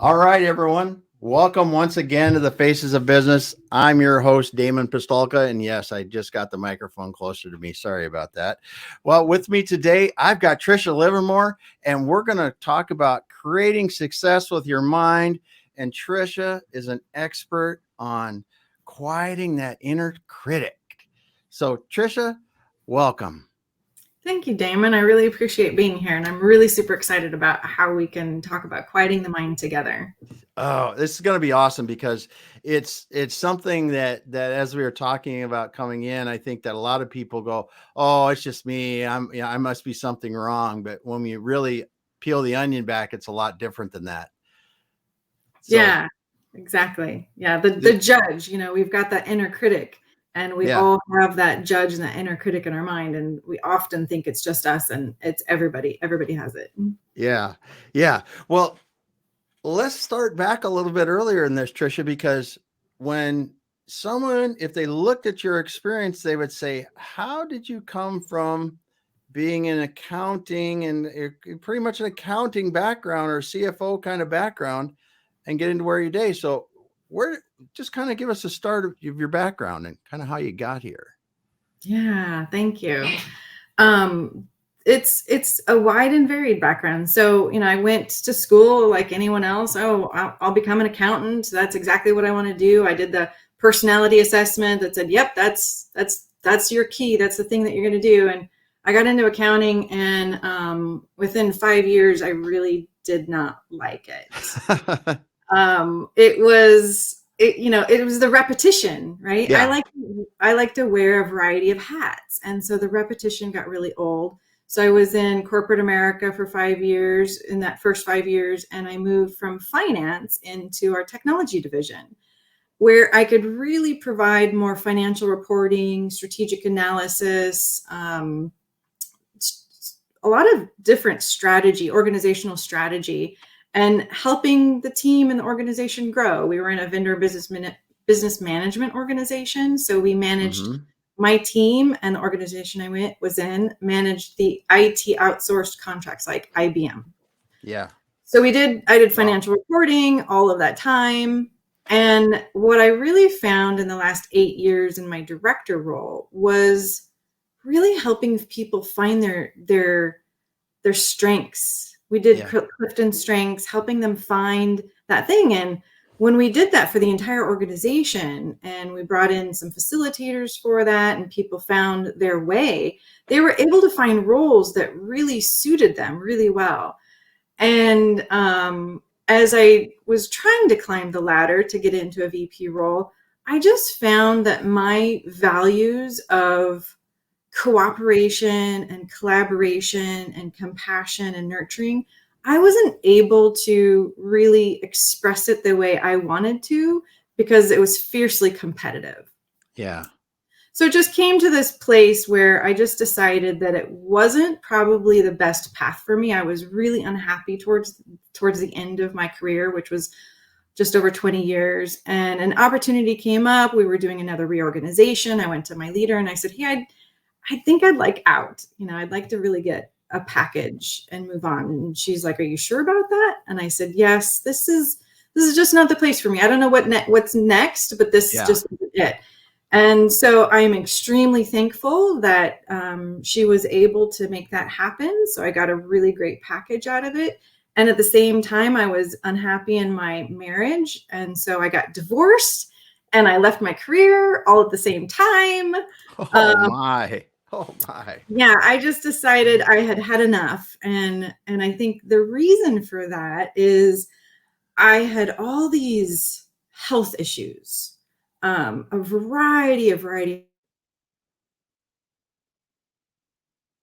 All right, everyone. Welcome once again to the Faces of Business. I'm your host, Damon Pistolka. And yes, I just got the microphone closer to me. Sorry about that. Well, with me today, I've got Tricia Livermore, and we're going to talk about creating success with your mind. And Tricia is an expert on quieting that inner critic. So, Tricia, welcome. Thank you, Damon. I really appreciate being here, and I'm really super excited about how we can talk about quieting the mind together. Oh, this is going to be awesome because it's something that as we were talking about coming in, I think that a lot of people go, "Oh, it's just me. I must be something wrong." But when we really peel the onion back, it's a lot different than that. So, Yeah, exactly. Yeah, the judge, we've got that inner critic, and we yeah, all have that judge and that inner critic in our mind, and we often think it's just us, and it's everybody. Everybody has it. yeah, yeah. Well, let's start back a little bit earlier in this, Tricia, because when someone, if they looked at your experience, they would say, "How did you come from being in accounting and pretty much an accounting background or CFO kind of background and get into where you're today?" So, where just kind of give us a start of your background and kind of how you got here. Yeah, thank you. Um, it's a wide and varied background. So, I went to school like anyone else. Oh, I'll become an accountant. That's exactly what I want to do. I did the personality assessment that said, "Yep, that's your key. That's the thing that you're going to do." And I got into accounting, and within 5 years, I really did not like it. It was the repetition, right? Yeah. I like to wear a variety of hats, and so the repetition got really old. So I was in corporate America for 5 years, in that first 5 years, and I moved from finance into our technology division, where I could really provide more financial reporting, strategic analysis, a lot of different strategy, organizational strategy, and helping the team and the organization grow. We were in a vendor business management organization, so we managed my team, and the organization I was in managed the IT outsourced contracts like IBM. Yeah. So I did financial reporting all of that time. And what I really found in the last 8 years in my director role was really helping people find their strengths. We did Clifton Strengths, helping them find that thing. And when we did that for the entire organization, and we brought in some facilitators for that, and people found their way, they were able to find roles that really suited them really well. And as I was trying to climb the ladder to get into a VP role, I just found that my values of cooperation and collaboration and compassion and nurturing, I wasn't able to really express it the way I wanted to because it was fiercely competitive. Yeah. So it just came to this place where I just decided that it wasn't probably the best path for me. I was really unhappy towards the end of my career, which was just over 20 years. And an opportunity came up. We were doing another reorganization. I went to my leader and I said, "Hey, I think I'd like out. I'd like to really get a package and move on." And she's like, "Are you sure about that?" And I said, "Yes, this is just not the place for me. I don't know what's next, but this just isn't it." And so I'm extremely thankful that she was able to make that happen. So I got a really great package out of it. And at the same time, I was unhappy in my marriage. And so I got divorced and I left my career all at the same time. Oh my. Oh my. Yeah, I just decided I had had enough. And I think the reason for that is I had all these health issues, a variety.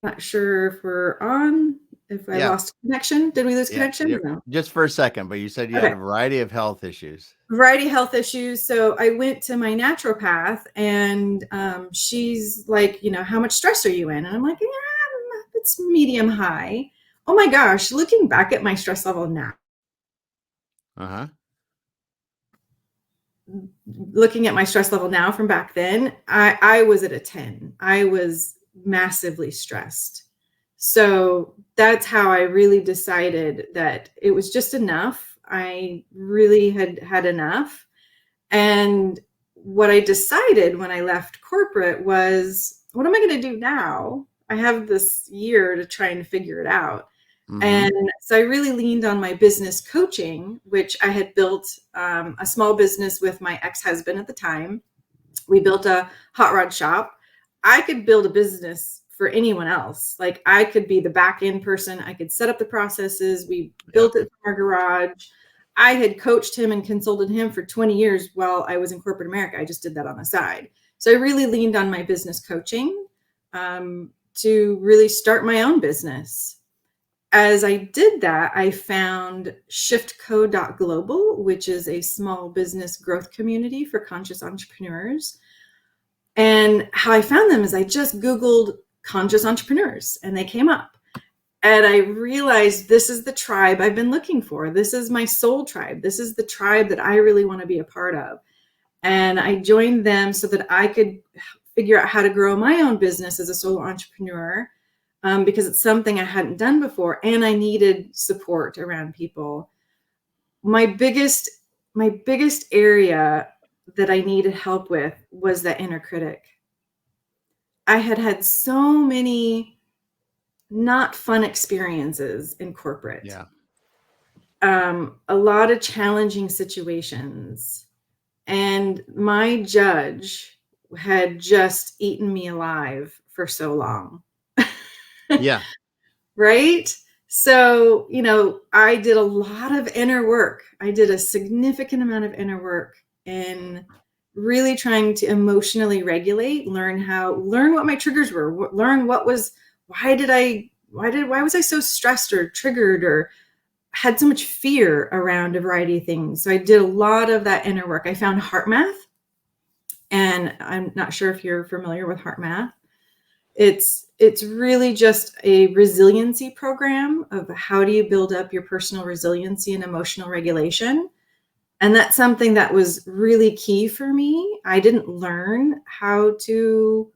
Not sure if we're on, if I lost connection. Did we lose connection? No. Just for a second, but you said you had a variety of health issues. Variety of health issues. So I went to my naturopath, and she's like, "How much stress are you in?" And I'm like, "Yeah, it's medium high." Oh my gosh, looking back at my stress level now. Looking at my stress level now from back then, I was at a 10. I was massively stressed. So that's how I really decided that it was just enough. I really had enough. And what I decided when I left corporate was, what am I going to do now? I have this year to try and figure it out. Mm-hmm. And so I really leaned on my business coaching, which I had built a small business with my ex-husband at the time. We built a hot rod shop. I could build a business for anyone else. Like, I could be the back end person. I could set up the processes. We built it from our garage. I had coached him and consulted him for 20 years while I was in corporate America. I just did that on the side. So I really leaned on my business coaching to really start my own business. As I did that, I found shiftco.global, which is a small business growth community for conscious entrepreneurs. And how I found them is I just Googled conscious entrepreneurs and they came up. And I realized this is the tribe I've been looking for. This is my soul tribe. This is the tribe that I really want to be a part of. And I joined them so that I could figure out how to grow my own business as a solo entrepreneur, because it's something I hadn't done before, and I needed support around people. My biggest area that I needed help with was that inner critic. I had so many not fun experiences in corporate. Yeah. A lot of challenging situations. And my judge had just eaten me alive for so long. Yeah. Right? So, I did a lot of inner work. I did a significant amount of inner work in really trying to emotionally regulate, learn what my triggers were, learn why was I so stressed or triggered or had so much fear around a variety of things. So I did a lot of that inner work. I found heart math, and I'm not sure if you're familiar with heart math. It's really just a resiliency program of how do you build up your personal resiliency and emotional regulation. And that's something that was really key for me. I didn't learn how to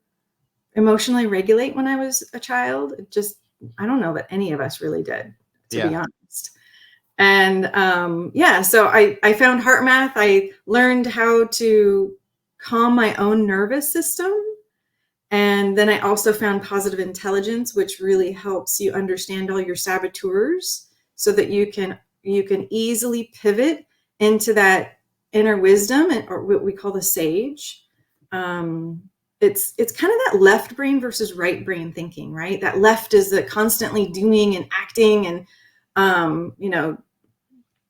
emotionally regulate when I was a child. I don't know that any of us really did, to be honest. And so I found heart math. I learned how to calm my own nervous system. And then I also found positive intelligence, which really helps you understand all your saboteurs so that you can easily pivot into that inner wisdom, or what we call the sage. It's kind of that left brain versus right brain thinking, right? That left is the constantly doing and acting, and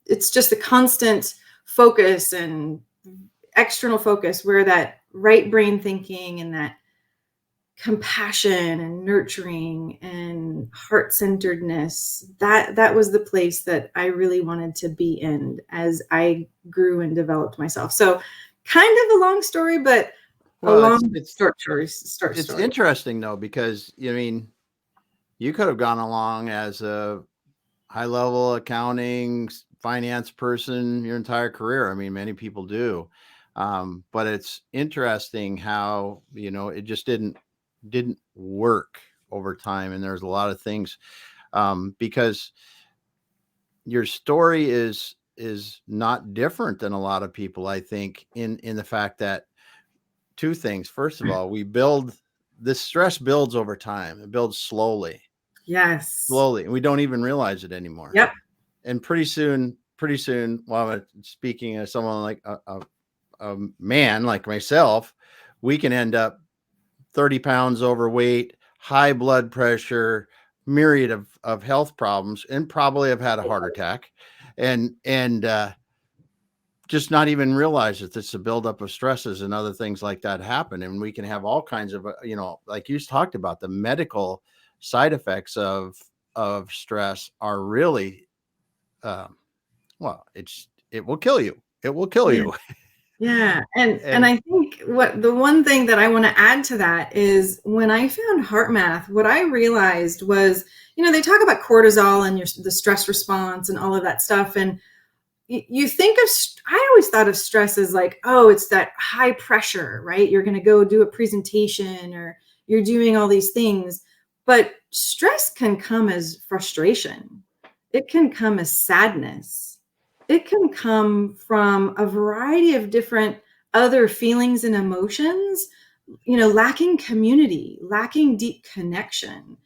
it's just the constant focus and external focus, where that right brain thinking and that compassion and nurturing and heart-centeredness, that was the place that I really wanted to be in as I grew and developed myself. So kind of a long story, but short story. It's interesting though, because you could have gone along as a high-level accounting finance person your entire career. I mean, many people do. But it's interesting how, it just didn't work over time. And there's a lot of things, because your story is not different than a lot of people, I think, in the fact that two things. First of all, this stress builds over time. It builds slowly. Yes. Slowly. And we don't even realize it anymore. Yep. And pretty soon, while I'm speaking as someone like a man like myself, we can end up 30 pounds overweight, high blood pressure, myriad of health problems, and probably have had a heart attack, and just not even realize that it's a buildup of stresses and other things like that happen. And we can have all kinds of, like you talked about, the medical side effects of stress are really, it will kill you. It will kill you. Yeah. And I think the one thing that I want to add to that is, when I found heart math, what I realized was, they talk about cortisol and the stress response and all of that stuff. And you think I always thought of stress as like, oh, it's that high pressure, right? You're going to go do a presentation, or you're doing all these things. But stress can come as frustration. It can come as sadness. it can come from a variety of different other feelings and emotions, lacking community, lacking deep connection.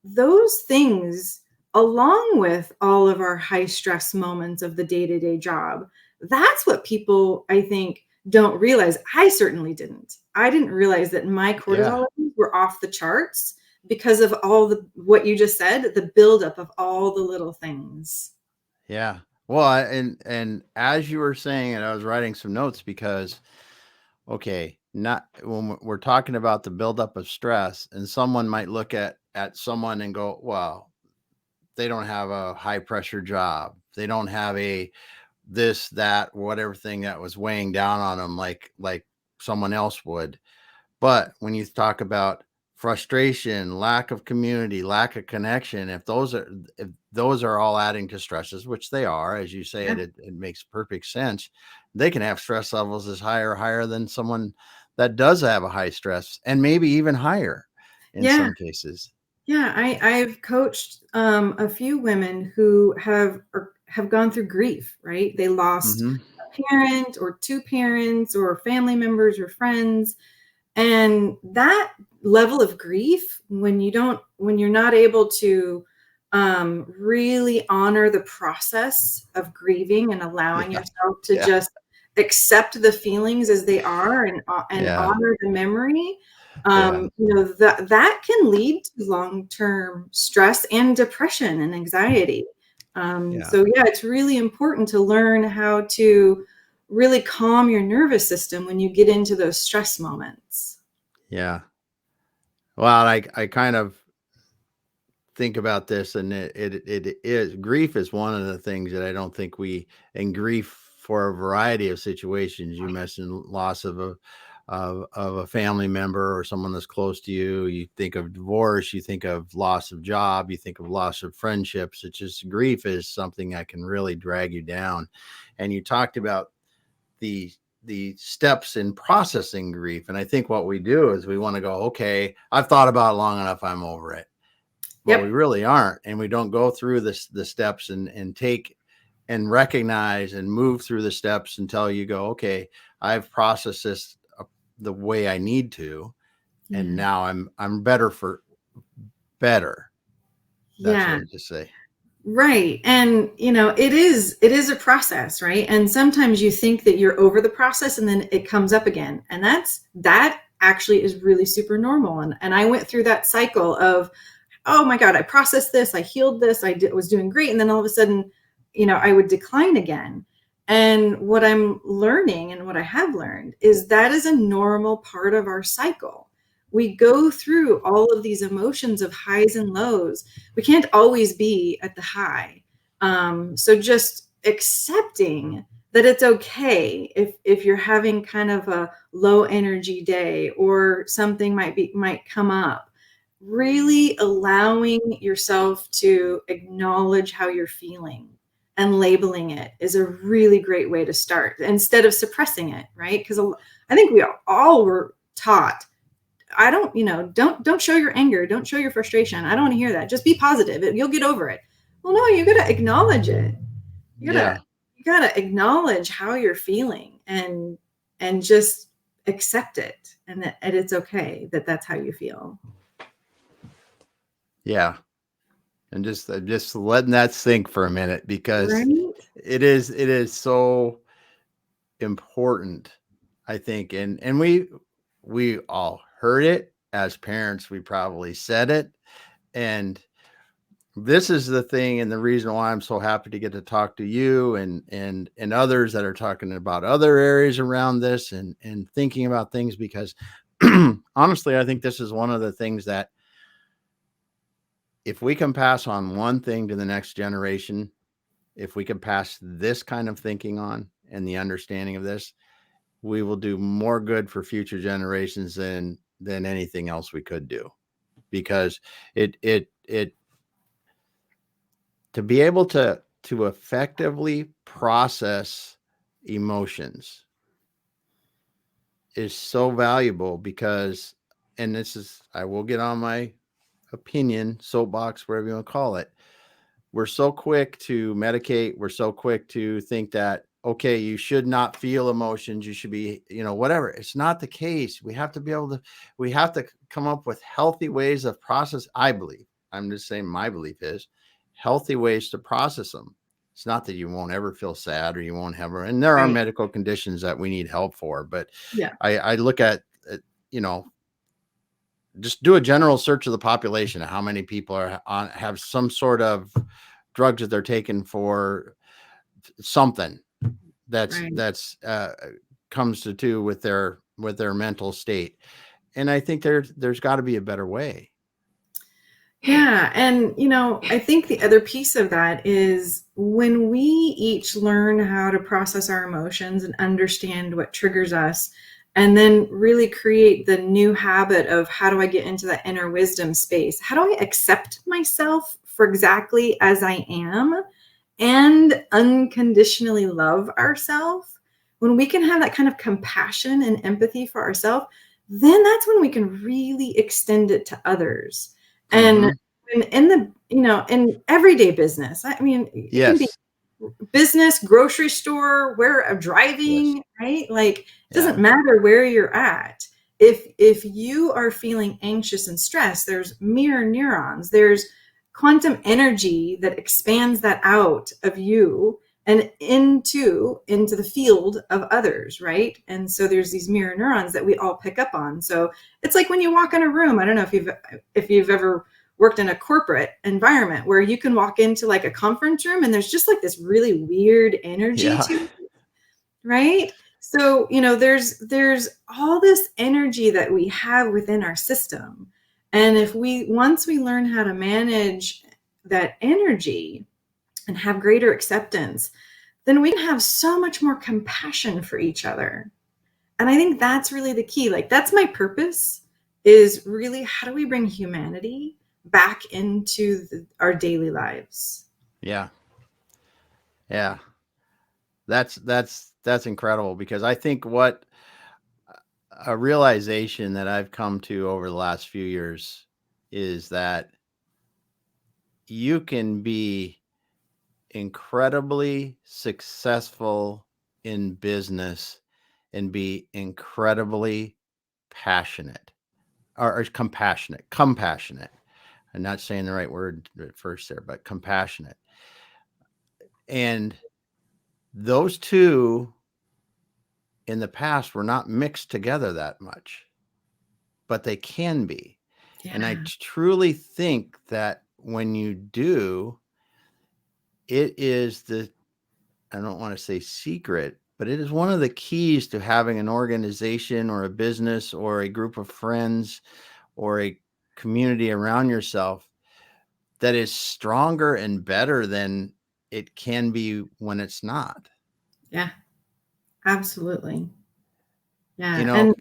Those things, along with all of our high stress moments of the day-to-day job, that's what people, I think, don't realize. I certainly didn't. I didn't realize that my cortisol Yeah. levels were off the charts because of all what you just said, the buildup of all the little things. Yeah. Well, and as you were saying it, I was writing some notes because, okay, not when we're talking about the buildup of stress, and someone might look at someone and go, well, they don't have a high pressure job. They don't have a this, that, whatever thing that was weighing down on them like someone else would. But when you talk about frustration, lack of community, lack of connection, if those are all adding to stresses, which they are, as you say, Yeah. it makes perfect sense. They can have stress levels as higher than someone that does have a high stress, and maybe even higher in Yeah. some cases. Yeah. I've coached a few women who have gone through grief, right? They lost Hmm. a parent or two parents or family members or friends. And that level of grief, when you're not able to really honor the process of grieving and allowing Yeah. yourself to Yeah. just accept the feelings as they are and Yeah. honor the memory, Yeah. that can lead to long-term stress and depression and anxiety. Yeah. So yeah, it's really important to learn how to really calm your nervous system when you get into those stress moments. Yeah. Well, I kind of think about this, and it is grief is one of the things that I don't think and grief for a variety of situations. You mentioned loss of a family member or someone that's close to you. You think of divorce, you think of loss of job, you think of loss of friendships. It's just grief is something that can really drag you down. And you talked about the the steps in processing grief. And I think what we do is we want to go, okay, I've thought about it long enough, I'm over it. But we Yep. really aren't, and we don't go through the steps and take and recognize and move through the steps until you go, okay, I've processed this the way I need to, and Yeah. now I'm better for better. That's what Yeah. I just say. Right. And it is a process, right? And sometimes you think that you're over the process and then it comes up again. And that actually is really super normal. And I went through that cycle of, oh my God, I processed this, I healed this, was doing great. And then all of a sudden, I would decline again. And what I'm learning and what I have learned is that is a normal part of our cycle. We go through all of these emotions of highs and lows. We can't always be at the high. So just accepting that it's okay if you're having kind of a low energy day or something might come up, really allowing yourself to acknowledge how you're feeling and labeling it is a really great way to start instead of suppressing it, right? Because I think we all were taught, I don't, don't show your anger, don't show your frustration. I don't want to hear that. Just be positive. You'll get over it. Well, no, you got to acknowledge it. You gotta Yeah. you gotta acknowledge how you're feeling and just accept it, and it's okay that that's how you feel. Yeah. And just letting that sink for a minute, because Right? it is so important, I think. And we all heard it as parents. We probably said it. And this is the thing, and the reason why I'm so happy to get to talk to you and others that are talking about other areas around this and thinking about things, because honestly, I think this is one of the things that if we can pass on one thing to the next generation, if we can pass this kind of thinking on and the understanding of this, we will do more good for future generations than anything else we could do. Because it to be able to effectively process emotions is so valuable. Because, and this is, I will get on my opinion soapbox, whatever you want to call it, we're so quick to medicate. We're so quick to think that, okay, you should not feel emotions. You should be, whatever. It's not the case. We have to come up with healthy ways of process. I believe, I'm just saying my belief is healthy ways to process them. It's not that you won't ever feel sad or you won't have, and there are Right. medical conditions that we need help for, but Yeah. I look at, just do a general search of the population of how many people have some sort of drugs that they're taking for something that's Right. comes to do with their mental state. And I think there's got to be a better way. Yeah. And, I think the other piece of that is when we each learn how to process our emotions and understand what triggers us, and then really create the new habit of how do I get into that inner wisdom space? How do I accept myself for exactly as I am and unconditionally love ourselves? When we can have that kind of compassion and empathy for ourselves, then that's when we can really extend it to others. And in the, in everyday business, I mean, it can be Yes. business, grocery store, where Yes. driving, right? Like, it Yeah. doesn't matter where you're at. If you are feeling anxious and stressed, there's mirror neurons, there's quantum energy that expands that out of you and into the field of others, right? And so there's these mirror neurons that we all pick up on. So it's like when you walk in a room, I don't know if you've ever worked in a corporate environment where you can walk into like a conference room and there's just like this really weird energy Yeah. to it, right? So, there's all this energy that we have within our system. And once we learn how to manage that energy and have greater acceptance, then we can have so much more compassion for each other. And I think that's really the key. Like, that's my purpose, is really how do we bring humanity back into our daily lives? Yeah. Yeah. That's incredible, because I think what a realization that I've come to over the last few years is that you can be incredibly successful in business and be incredibly passionate or compassionate. I'm not saying the right word at first there, but compassionate. And those two in the past were not mixed together that much, but they can be. And I Yeah. truly think that when you do, it is I don't want to say secret, but it is one of the keys to having an organization or a business or a group of friends or a community around yourself that is stronger and better than it can be when it's not. Yeah, absolutely. You Yeah. know, And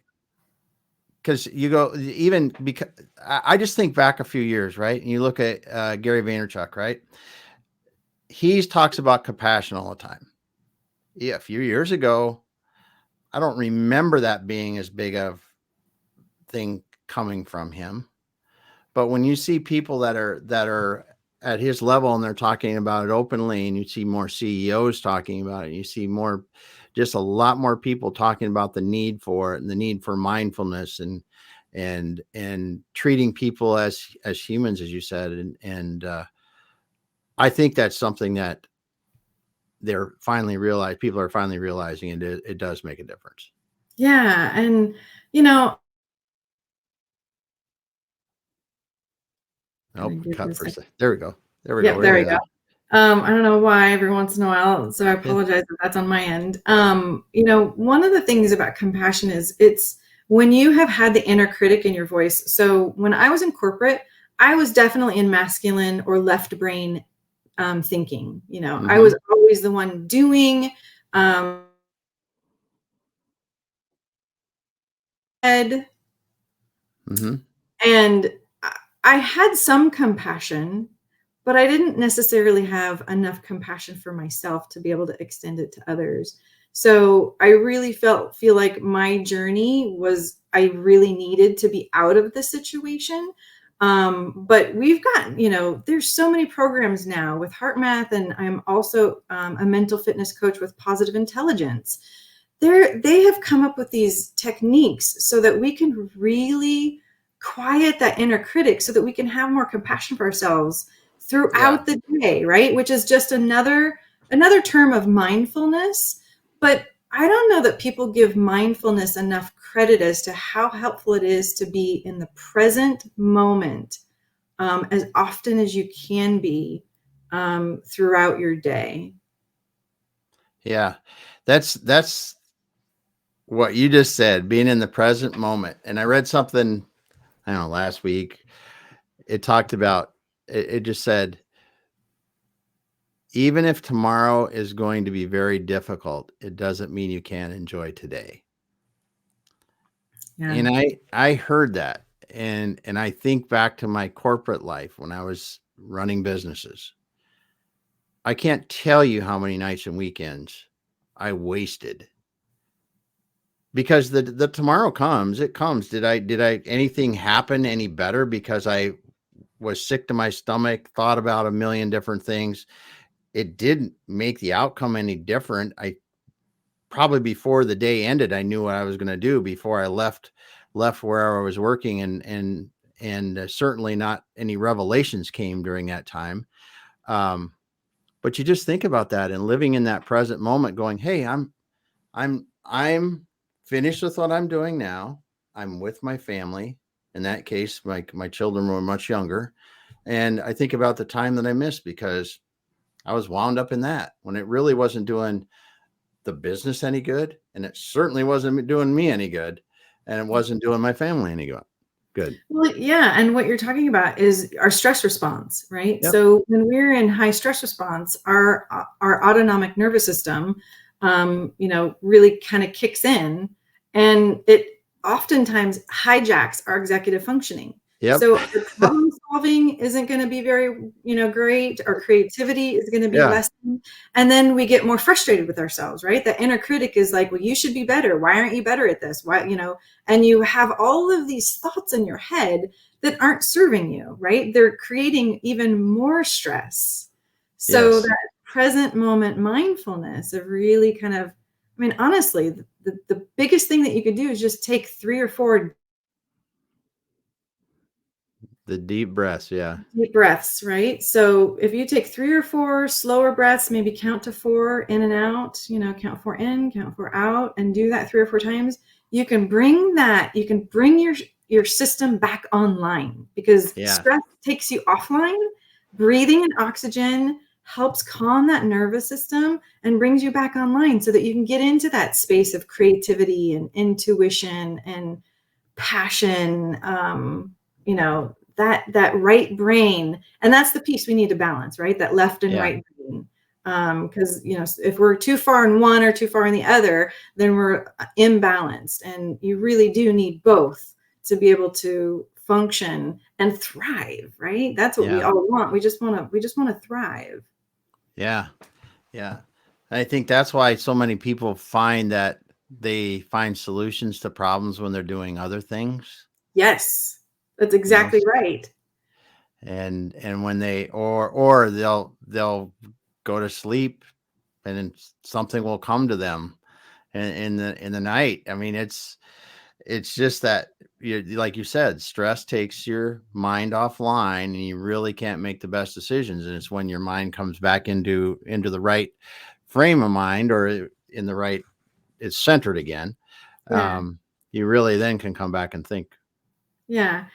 because you go, even because I just think back a few years, right? And you look at Gary Vaynerchuk, right? He talks about compassion all the time. Yeah, a few years ago, I don't remember that being as big of thing coming from him. But when you see people that are at his level and they're talking about it openly, and you see more CEOs talking about it, you see just a lot more people talking about the need for it and the need for mindfulness and treating people as humans, as you said. And I think that's something that people are finally realizing, and it does make a difference. yeah. And, you know, gonna Nope, give cut this for a a second. There we go. There we go. Yep, There there we we go. are. I don't know why every once in a while, so I Yeah. apologize if that's on my end. One of the things about compassion is it's when you have had the inner critic in your voice. So when I was in corporate, I was definitely in masculine or left brain thinking. I Mm-hmm. was always the one doing. Um, head, Mm-hmm. and I had some compassion, but I didn't necessarily have enough compassion for myself to be able to extend it to others. So I really feel like my journey was, I really needed to be out of the situation. But we've got, there's so many programs now with HeartMath, and I'm also a mental fitness coach with Positive Intelligence. They have come up with these techniques so that we can really quiet that inner critic, so that we can have more compassion for ourselves throughout the day, right? Which is just another term of mindfulness. But I don't know that people give mindfulness enough credit as to how helpful it is to be in the present moment as often as you can be throughout your day. Yeah. That's what you just said, being in the present moment. And I read something, I don't know, last week. It talked about, it just said, even if tomorrow is going to be very difficult, it doesn't mean you can't enjoy today. Yeah. And I heard that, and I think back to my corporate life when I was running businesses. I can't tell you how many nights and weekends I wasted because the tomorrow comes, it comes. Did I anything happen any better because I was sick to my stomach, thought about a million different things? It didn't make the outcome any different. I probably, before the day ended, I knew what I was going to do before I left where I was working, and certainly not any revelations came during that time. But you just think about that and living in that present moment, going, "Hey, I'm finished with what I'm doing now. I'm with my family. In that case, my children were much younger, and I think about the time that I missed because I was wound up in that when it really wasn't doing the business any good, and it certainly wasn't doing me any good, and it wasn't doing my family any good. Well, yeah. And what you're talking about is our stress response, right? Yep. So when we're in high stress response, our autonomic nervous system, really kind of kicks in, and it oftentimes hijacks our executive functioning. Yep. So the problem solving isn't going to be very, great. Our creativity is going to be Yeah. lessened. And then we get more frustrated with ourselves, right? The inner critic is like, well, you should be better. Why aren't you better at this? Why, and you have all of these thoughts in your head that aren't serving you, right? They're creating even more stress. So Yes. that present moment mindfulness of really kind of, honestly, the biggest thing that you could do is just take 3 or 4 The deep breaths. Yeah. deep breaths, right? So if you take 3 or 4 slower breaths, maybe count to 4 in and out, count 4 in, count 4 out, and do that 3 or 4 times, you can bring your system back online, because Yeah. stress takes you offline. Breathing and oxygen helps calm that nervous system and brings you back online so that you can get into that space of creativity and intuition and passion, that right brain. And that's the piece we need to balance, right? That left and Yeah. right brain. Because if we're too far in one or too far in the other, then we're imbalanced, and you really do need both to be able to function and thrive, right? That's what we Yeah. all want. We just want to thrive. Yeah. Yeah. I think that's why so many people find that they find solutions to problems when they're doing other things, Yes, that's you know, exactly right. and when they, or they'll go to sleep and then something will come to them in the night. I mean, it's just that, like you said, stress takes your mind offline, and you really can't make the best decisions. And it's when your mind comes back into the right frame of mind, or in the right, it's centered again. Yeah. You really then can come back and think. Yeah.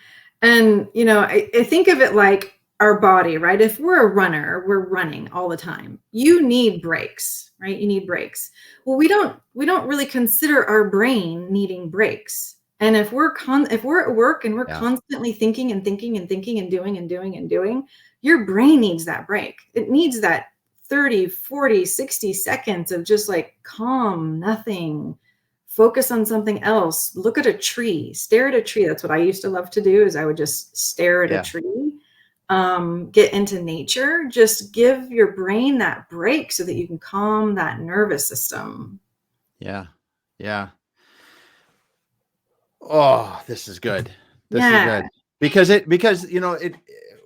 And, I think of it like our body, right? If we're a runner, we're running all the time. You need breaks, right? You need breaks. Well, we don't really consider our brain needing breaks. And if we're at work and we're Yeah. constantly thinking and thinking and thinking and doing and doing and doing, your brain needs that break. It needs that 30, 40, 60 seconds of just like calm, nothing, focus on something else, look at a tree, stare at a tree. That's what I used to love to do, is I would just stare at a Yeah. tree, get into nature, just give your brain that break so that you can calm that nervous system. Yeah. Yeah. Oh, this is good. This is Yeah. good. because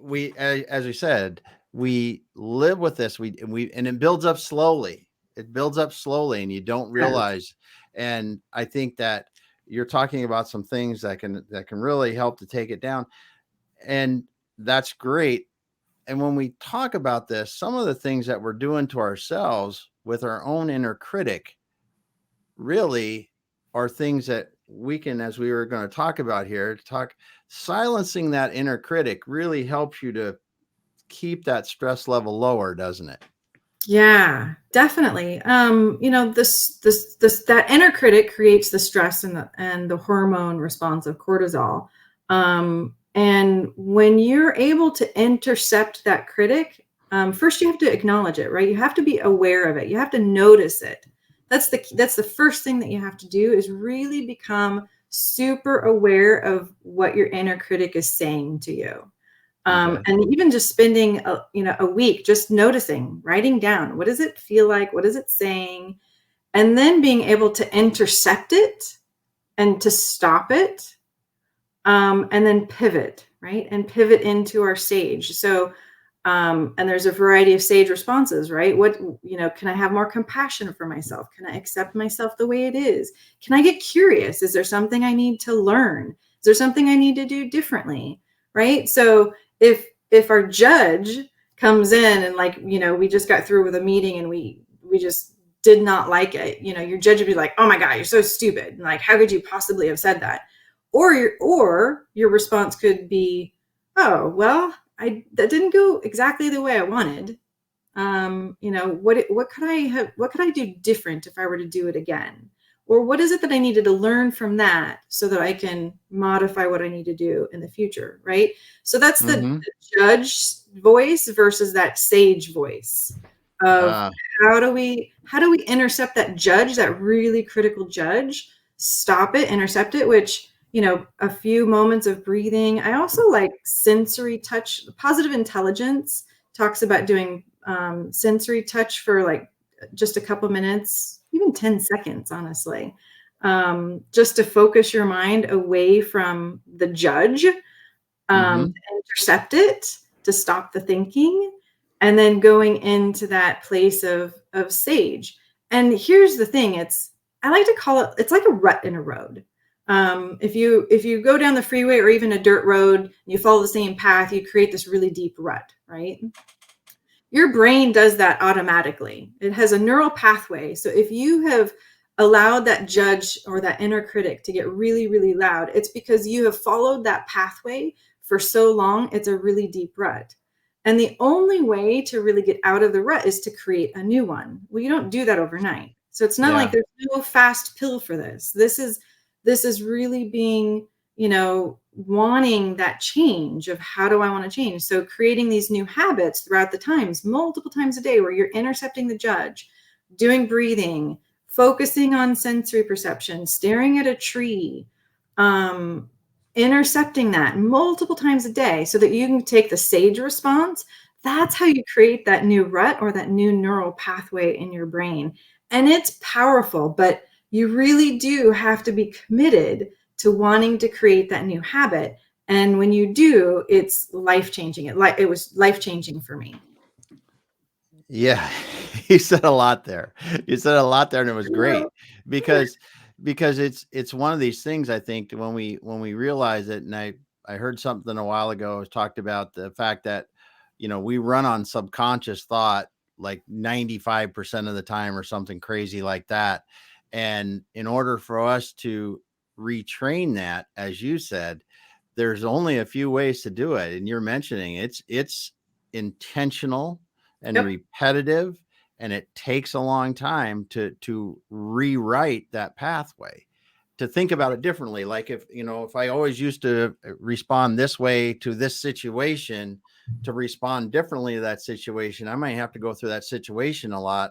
we, as we said, we live with this, and it builds up slowly. It builds up slowly and you don't realize. And I think that you're talking about some things that can really help to take it down. And that's great. And when we talk about this, some of the things that we're doing to ourselves with our own inner critic really are things that we can, as we were going to talk about here, silencing that inner critic really helps you to keep that stress level lower, doesn't it? Yeah, definitely. That inner critic creates the stress and the hormone response of cortisol. And when you're able to intercept that critic, first you have to acknowledge it, right? You have to be aware of it. You have to notice it. That's the first thing that you have to do, is really become super aware of what your inner critic is saying to you. Okay. And even just spending a week just noticing, writing down, what does it feel like? What is it saying? And then being able to intercept it and to stop it, and then pivot, right? And pivot into our sage. So, and there's a variety of sage responses, right? Can I have more compassion for myself? Can I accept myself the way it is? Can I get curious? Is there something I need to learn? Is there something I need to do differently? Right? So if our judge comes in and we just got through with a meeting and we just did not like it, your judge would be like, oh my God, you're so stupid. And how could you possibly have said that? Or your response could be, oh, well, that didn't go exactly the way I wanted. What could I do different if I were to do it again? Or what is it that I needed to learn from that so that I can modify what I need to do in the future, right? So that's the judge voice versus that sage voice of how do we intercept that judge, that really critical judge, stop it, intercept it, which, a few moments of breathing. I also like sensory touch. Positive intelligence talks about doing sensory touch for just a couple minutes, even 10 seconds, honestly, just to focus your mind away from the judge, to intercept it, to stop the thinking, and then going into that place of sage. And here's the thing, I like to call it's like a rut in a road. If you go down the freeway or even a dirt road, and you follow the same path, you create this really deep rut, right? Your brain does that automatically. It has a neural pathway. So if you have allowed that judge or that inner critic to get really, really loud, it's because you have followed that pathway for so long, it's a really deep rut. And the only way to really get out of the rut is to create a new one. Well, you don't do that overnight. So it's not like there's no fast pill for this. This is really being, wanting that change of how do I want to change? So creating these new habits throughout the times, multiple times a day, where you're intercepting the judge, doing breathing, focusing on sensory perception, staring at a tree, intercepting that multiple times a day so that you can take the sage response. That's how you create that new rut or that new neural pathway in your brain. And it's powerful, but you really do have to be committed to wanting to create that new habit. And when you do, it's life-changing. It was life-changing for me. Yeah, you said a lot there. You said a lot there, and it was great because it's one of these things. I think when we realize it, and I heard something a while ago. It was talked about the fact that we run on subconscious thought like 95% of the time, or something crazy like that. And in order for us to retrain that, as you said, there's only a few ways to do it. And you're mentioning it's intentional and repetitive, and it takes a long time to rewrite that pathway, to think about it differently. Like if I always used to respond this way to this situation, to respond differently to that situation, I might have to go through that situation a lot,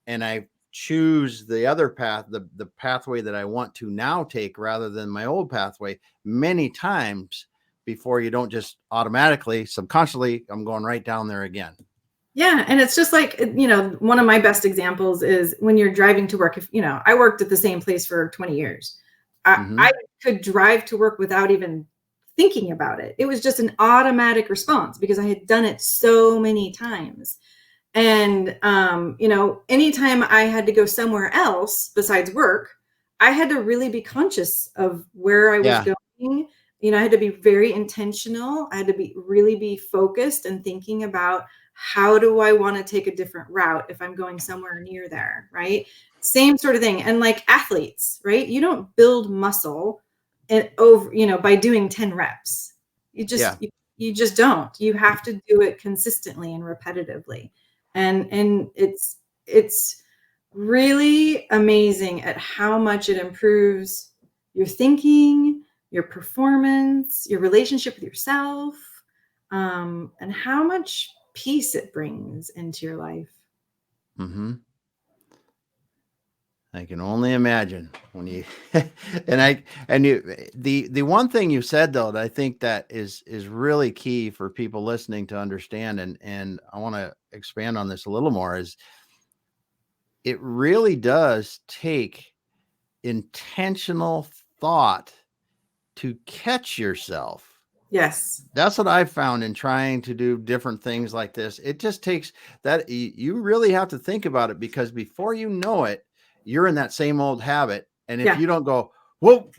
and I choose the other path, the pathway that I want to now take, rather than my old pathway, many times before you don't just automatically, subconsciously, I'm going right down there again. Yeah. And it's just like, one of my best examples is when you're driving to work. If, I worked at the same place for 20 years. I could drive to work without even thinking about it. It was just an automatic response because I had done it so many times. And, anytime I had to go somewhere else besides work, I had to really be conscious of where I was going. I had to be very intentional. I had to really be focused and thinking about, how do I want to take a different route if I'm going somewhere near there, right? Same sort of thing. And like athletes, right? You don't build muscle by doing 10 reps. You just don't. You have to do it consistently and repetitively. And it's really amazing at how much it improves your thinking, your performance, your relationship with yourself, and how much peace it brings into your life. Mm-hmm. I can only imagine when you the one thing you said though that I think that is really key for people listening to understand, and I want to expand on this a little more, is it really does take intentional thought to catch yourself. Yes. That's what I've found in trying to do different things like this. It just takes that. You really have to think about it, because before you know it, you're in that same old habit. And if you don't go, whoa,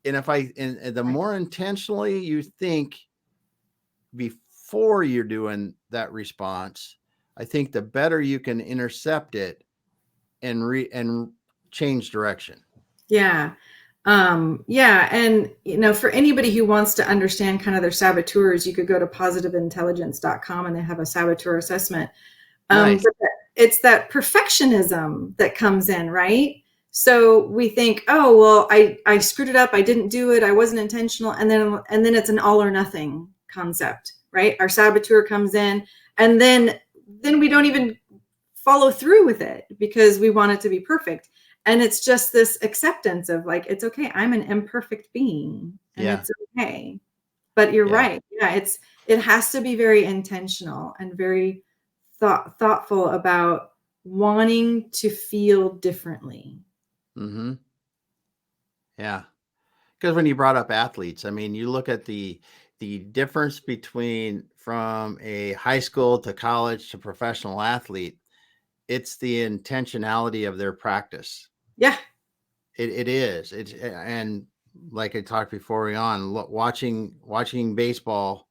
and the more intentionally you think before you're doing that response, I think the better you can intercept it and change direction. Yeah. And for anybody who wants to understand kind of their saboteurs, you could go to positiveintelligence.com and they have a saboteur assessment. Nice. But it's that perfectionism that comes in, right? So we think, oh, well, I screwed it up. I didn't do it. I wasn't intentional. And then it's an all or nothing concept, right? Our saboteur comes in, and then we don't even follow through with it because we want it to be perfect. And it's just this acceptance of like, it's okay. I'm an imperfect being and it's okay. But you're right. Yeah. It has to be very intentional and very thoughtful about wanting to feel differently. Mm-hmm. Yeah. Because when you brought up athletes, I mean, you look at the difference between from a high school to college to professional athlete. It's the intentionality of their practice. Yeah. It is. And like I talked before watching baseball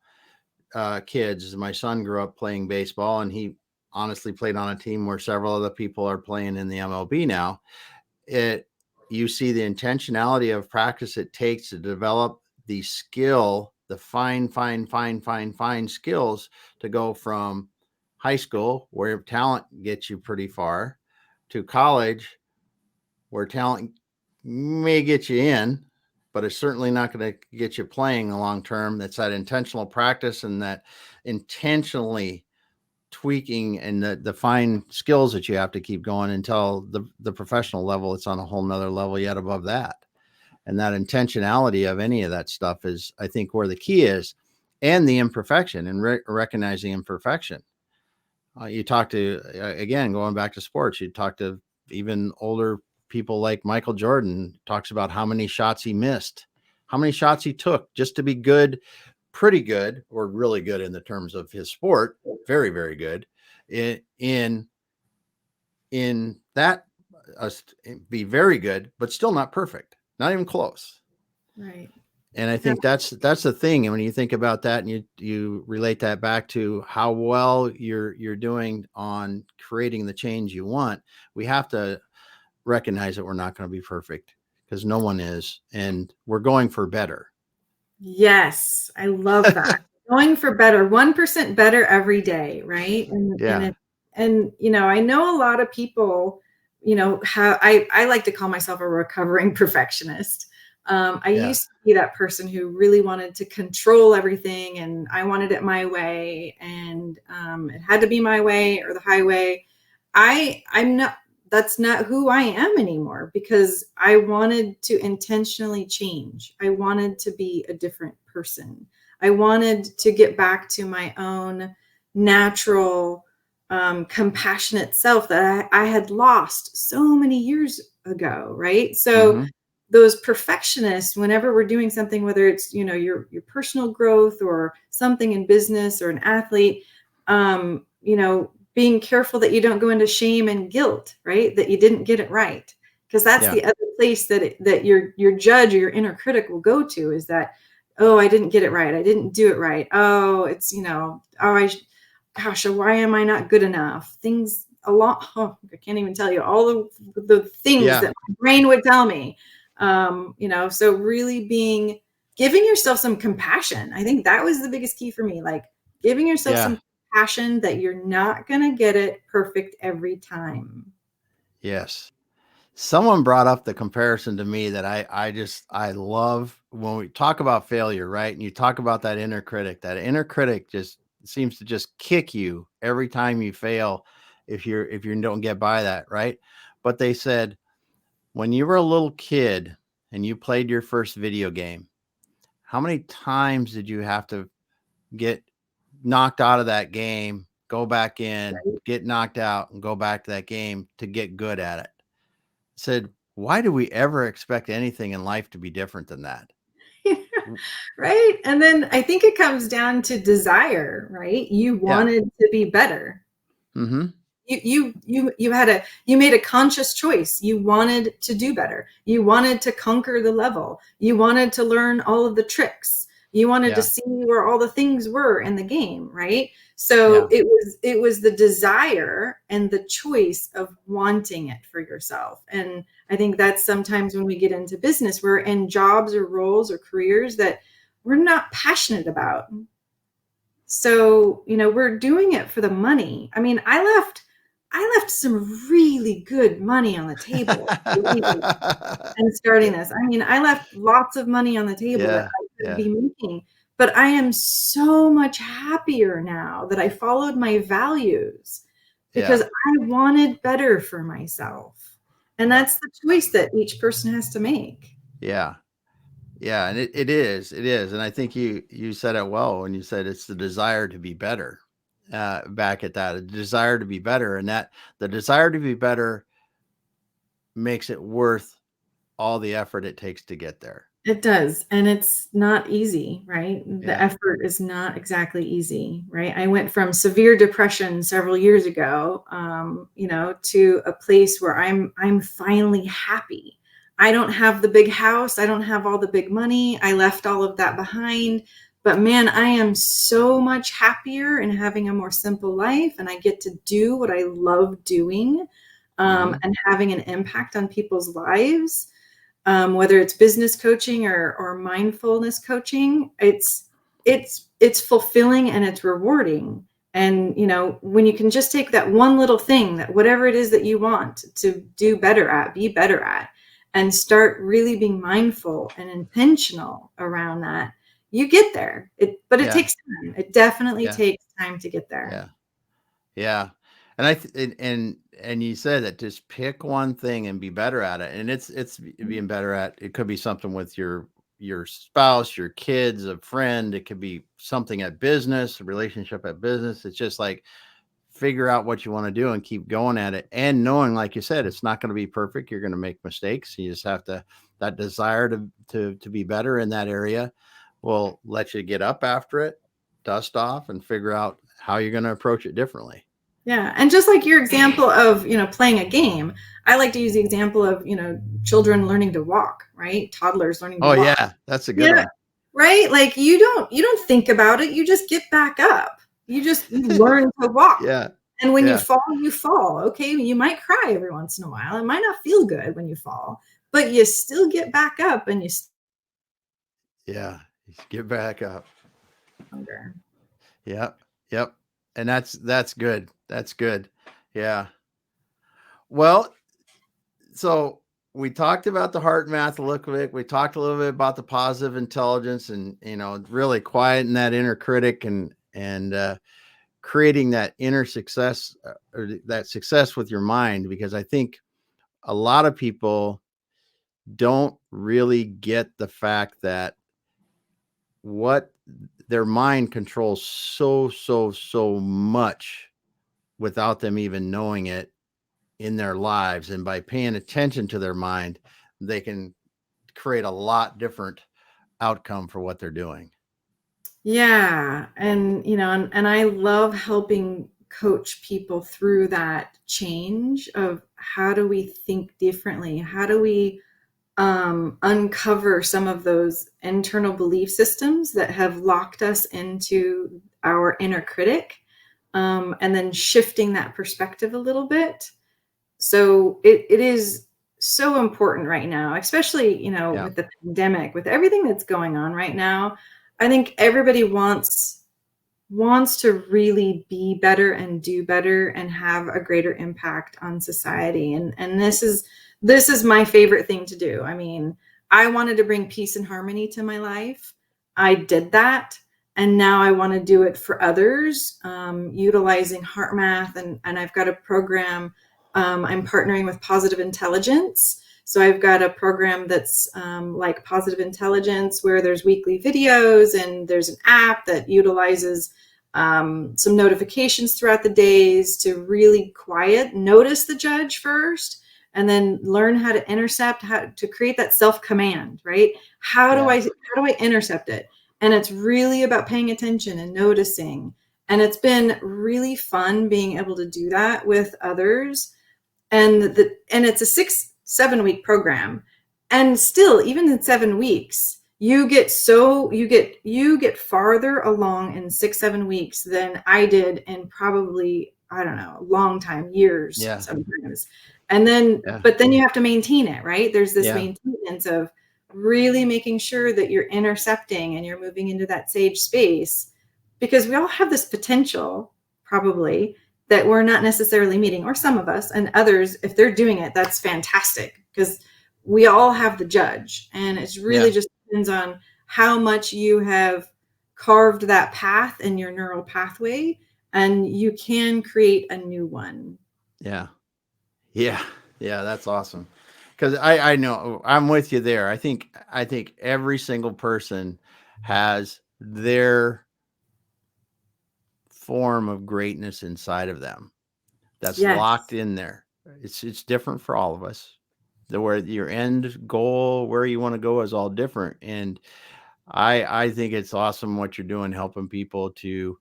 kids. My son grew up playing baseball, and he honestly played on a team where several other people are playing in the MLB now. You see the intentionality of practice it takes to develop the skill, the fine skills to go from high school, where talent gets you pretty far, to college, where talent may get you in, but it's certainly not going to get you playing the long term. That's that intentional practice and that intentionally tweaking and the fine skills that you have to keep going until the professional level. It's on a whole nother level yet above that. And that intentionality of any of that stuff is, I think, where the key is, and the imperfection and recognizing imperfection. You talk to, again, going back to sports, you talk to even older people like Michael Jordan, talks about how many shots he missed, how many shots he took just to be good, pretty good, or really good in the terms of his sport, very, very good in that, be very good, but still not perfect, not even close. Right. And I think that's the thing. And when you think about that and you relate that back to how well you're doing on creating the change you want, we have to recognize that we're not going to be perfect, because no one is, and we're going for better. Yes, I love that. Going for better, 1% better every day, right? And I know a lot of people, I like to call myself a recovering perfectionist. I used to be that person who really wanted to control everything, and I wanted it my way, and it had to be my way or the highway. I'm not. That's not who I am anymore, because I wanted to intentionally change. I wanted to be a different person. I wanted to get back to my own natural, compassionate self that I had lost so many years ago. Right. So those perfectionists, whenever we're doing something, whether it's, your personal growth or something in business or an athlete, being careful that you don't go into shame and guilt, right? That you didn't get it right. Because that's the other place that your judge or your inner critic will go to, is that, oh, I didn't get it right. I didn't do it right. Oh, it's, gosh, why am I not good enough? Things a lot. Oh, I can't even tell you all the things that my brain would tell me. So really giving yourself some compassion. I think that was the biggest key for me. Like giving yourself some compassion that you're not going to get it perfect every time. Yes. Someone brought up the comparison to me that I love when we talk about failure, right? And you talk about that inner critic just seems to just kick you every time you fail if you don't get by that, right? But they said when you were a little kid and you played your first video game, how many times did you have to get knocked out of that game, go back in, get knocked out, and go back to that game to get good at it? Said, why do we ever expect anything in life to be different than that? Right. And then I think it comes down to desire, right? You wanted to be better. Mm-hmm. You made a conscious choice. You wanted to do better. You wanted to conquer the level. You wanted to learn all of the tricks. You wanted to see where all the things were in the game, right? So it was the desire and the choice of wanting it for yourself. And I think that's sometimes when we get into business, we're in jobs or roles or careers that we're not passionate about. So, we're doing it for the money. I mean, I left some really good money on the table and starting this. I mean, I left lots of money on the table that I could be making, but I am so much happier now that I followed my values because I wanted better for myself. And that's the choice that each person has to make. Yeah. Yeah. And it is. And I think you said it well when you said it's the desire to be better. Back at that, a desire to be better, and that the desire to be better makes it worth all the effort it takes to get there. It does. And it's not easy, right? The effort is not exactly easy, right? I went from severe depression several years ago, to a place where I'm finally happy. I don't have the big house. I don't have all the big money. I left all of that behind. But man, I am so much happier and having a more simple life. And I get to do what I love doing, and having an impact on people's lives. Whether it's business coaching or mindfulness coaching, it's fulfilling and it's rewarding. And, when you can just take that one little thing, that whatever it is that you want to do better at, be better at, and start really being mindful and intentional around that, you get there. But it takes time. It definitely takes time to get there. Yeah. And you said that just pick one thing and be better at it. And it's being better at, it could be something with your spouse, your kids, a friend. It could be something at business, a relationship at business. It's just like figure out what you want to do and keep going at it. And knowing, like you said, it's not going to be perfect. You're going to make mistakes. You just have to, that desire to be better in that area will let you get up after it, dust off, and figure out how you're going to approach it differently. Yeah. And just like your example of, playing a game, I like to use the example of, children learning to walk, right? Toddlers learning to walk. Oh yeah. That's a good one. Right? Like you don't think about it. You just get back up. You learn to walk. And when you fall, you fall. Okay. You might cry every once in a while. It might not feel good when you fall, but you still get back up and you get back up. Longer. Yep. And that's good. That's good. Yeah. Well, so we talked about the heart math a little bit. We talked a little bit about the positive intelligence and, really quieting that inner critic and creating that inner success or that success with your mind, because I think a lot of people don't really get the fact that what their mind controls so much without them even knowing it in their lives. And by paying attention to their mind, they can create a lot different outcome for what they're doing. Yeah. And, and I love helping coach people through that change of how do we think differently? How do we uncover some of those internal belief systems that have locked us into our inner critic, and then shifting that perspective a little bit. So it is so important right now, especially, with the pandemic, with everything that's going on right now. I think everybody wants to really be better and do better and have a greater impact on society. And this is my favorite thing to do. I mean, I wanted to bring peace and harmony to my life. I did that. And now I want to do it for others, utilizing heart math. And I've got a program. I'm partnering with Positive Intelligence. So I've got a program that's like Positive Intelligence, where there's weekly videos, and there's an app that utilizes some notifications throughout the days to really notice the judge first, and then learn how to intercept, how to create that self-command, right? How do I intercept it? And it's really about paying attention and noticing. And it's been really fun being able to do that with others. And it's a 6-7 week program. And still, even in 7 weeks, you get farther along in 6-7 weeks than I did in probably, I don't know, a long time, years, sometimes. And then, but then you have to maintain it, right? There's this maintenance of really making sure that you're intercepting and you're moving into that sage space, because we all have this potential, probably, that we're not necessarily meeting, or some of us, and others, if they're doing it, that's fantastic, because we all have the judge, and it's really just depends on how much you have carved that path in your neural pathway, and you can create a new one. Yeah, that's awesome. Because I know I'm with you there. I think every single person has their form of greatness inside of them that's locked in there. It's different for all of us. Where your end goal, where you want to go, is all different. And I think it's awesome what you're doing, helping people to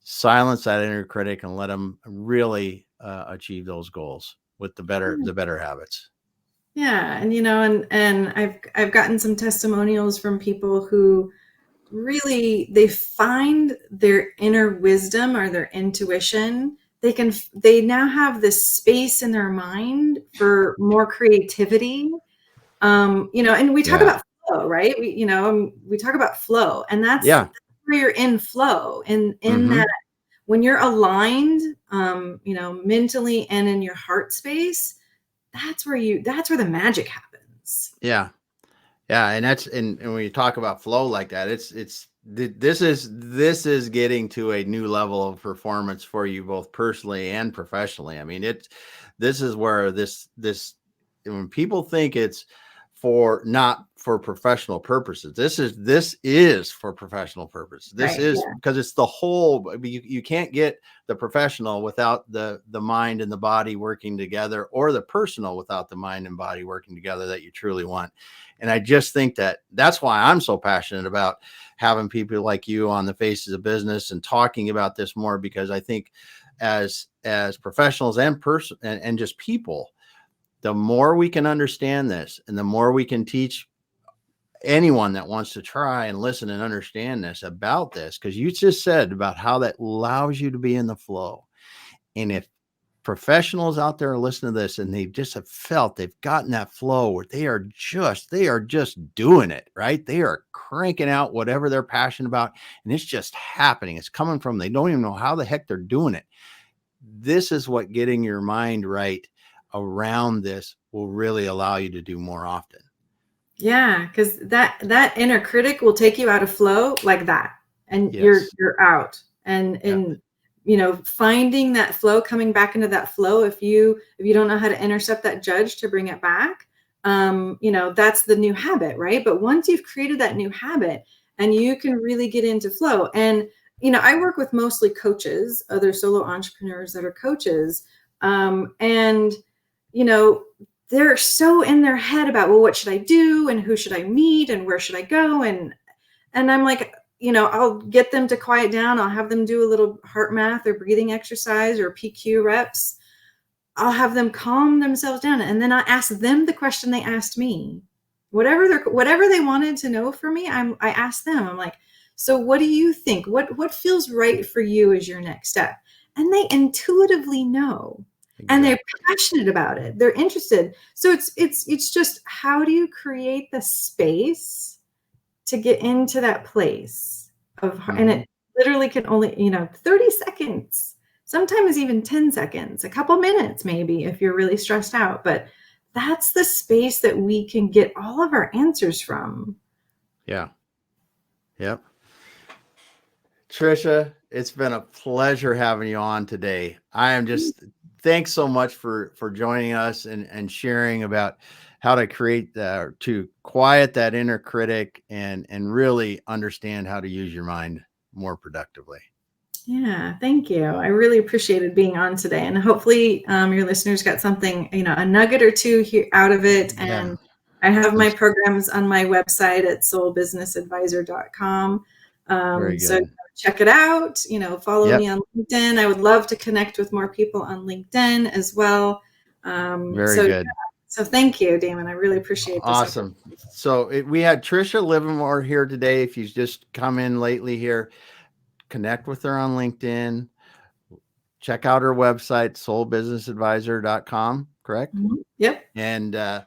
silence that inner critic and let them really achieve those goals with the better habits. Yeah. And, and I've gotten some testimonials from people who really, they find their inner wisdom or their intuition. They now have this space in their mind for more creativity. And we talk about flow, right? We talk about flow, and that's where you're in flow, and in that, when you're aligned, mentally and in your heart space, that's where the magic happens. Yeah. And that's, and when you talk about flow like that, this is getting to a new level of performance for you, both personally and professionally. I mean, this is where this, when people think it's not for professional purposes, this is for professional purposes. This is because it's the whole. You can't get the professional without the mind and the body working together, or the personal without the mind and body working together that you truly want. And I just think that's why I'm so passionate about having people like you on the Faces of Business and talking about this more, because I think as professionals and just people, the more we can understand this, and the more we can teach anyone that wants to try and listen and understand this about this, because you just said about how that allows you to be in the flow. And if professionals out there are listening to this and they just have felt they've gotten that flow where they are just doing it, right? They are cranking out whatever they're passionate about, and it's just happening. It's coming from, they don't even know how the heck they're doing it. This is what getting your mind right around this will really allow you to do more often. Yeah, because that inner critic will take you out of flow like that, and you're out. And finding that flow, coming back into that flow. If you don't know how to intercept that judge to bring it back, that's the new habit, right? But once you've created that new habit, and you can really get into flow, and I work with mostly coaches, other solo entrepreneurs that are coaches, and they're so in their head about, well, what should I do? And who should I meet? And where should I go? And I'm like, I'll get them to quiet down. I'll have them do a little heart math or breathing exercise or PQ reps. I'll have them calm themselves down. And then I ask them the question they asked me. Whatever they wanted to know from me, I asked them. I'm like, so what do you think? What feels right for you as your next step? And they intuitively know. Exactly. And they're passionate about it. They're interested. So it's just, how do you create the space to get into that place of, and it literally can only, 30 seconds, sometimes even 10 seconds, a couple minutes, maybe, if you're really stressed out. But that's the space that we can get all of our answers from. Yeah. Yep. Tricia, it's been a pleasure having you on today. Thanks so much for joining us and sharing about how to to quiet that inner critic and really understand how to use your mind more productively. Yeah, thank you. I really appreciated being on today, and hopefully your listeners got something, a nugget or two here out of it. And I have my programs on my website at soulbusinessadvisor.com. Very good. So check it out, follow me on LinkedIn. I would love to connect with more people on LinkedIn as well. Very good. So thank you, Damon. I really appreciate this. Awesome. So we had Tricia Livermore here today. If you've just come in lately here, connect with her on LinkedIn. Check out her website, soulbusinessadvisor.com, correct? Mm-hmm. Yep. And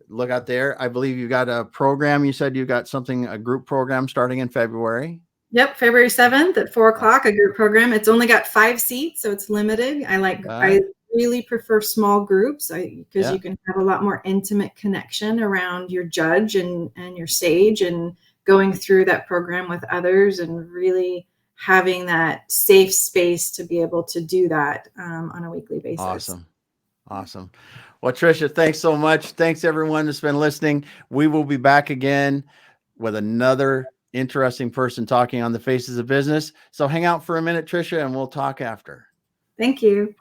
look out there. I believe you got a program. You said you got a group program starting in February. Yep, February 7th at 4:00, a group program. It's only got 5 seats, so it's limited. I really prefer small groups because you can have a lot more intimate connection around your judge and your sage, and going through that program with others, and really having that safe space to be able to do that on a weekly basis. Awesome. Well, Tricia, thanks so much. Thanks everyone that's been listening. We will be back again with another interesting person talking on the faces of business. So hang out for a minute, Tricia, and we'll talk after. Thank you.